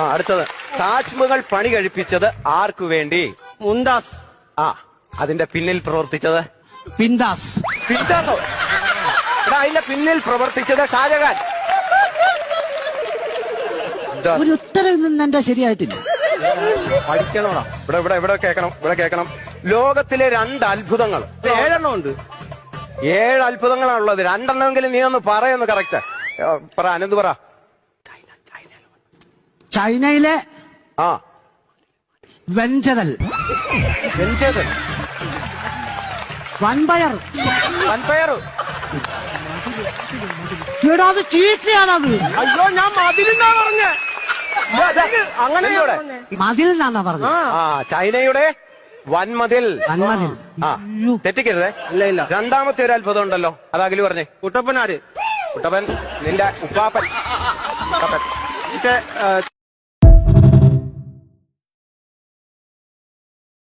അടുത്തത് താജ്മഹൽ പണി കഴിപ്പിച്ചത് ആർക്കു വേണ്ടി? മുംതാസ്. അതിന്റെ പിന്നിൽ പ്രവർത്തിച്ചത്? പിന്താസ്. പിന്താസോ? അതിന്റെ പിന്നിൽ പ്രവർത്തിച്ചത് ഷാജഹാൻ. ഒരു ഉത്തരം നിന്ന് എന്റെ ശരിയായിട്ടില്ല. പഠിക്കണോടാ. ഇവിടെ കേൾക്കണം. ലോകത്തിലെ 2 അത്ഭുതങ്ങൾ. 7 ഉണ്ട്. 7 അത്ഭുതങ്ങളാണുള്ളത്. 2 നീ ഒന്ന് പറയുന്നു. കറക്റ്റ് പറ. അനന്ത് പറ. ചൈനയിലെ വെഞ്ചതൽ. വൻപയർ. എടാ അത് ചീത്തയാണത്. അയ്യോ ഞാൻ മതിലെന്നാ പറഞ്ഞ. അങ്ങനെ മതിൽ എന്നാ പറഞ്ഞത്. ചൈനയുടെ വൻമതിൽ. തെറ്റിക്കരുതേ. ഇല്ല. രണ്ടാമത്തെ ഒരു അത്ഭുതം ഉണ്ടല്ലോ, അതകലു പറഞ്ഞേ. കുട്ടപ്പനാര്? കുട്ടപ്പൻ നിന്റെ ഉപ്പാപ്പൻ.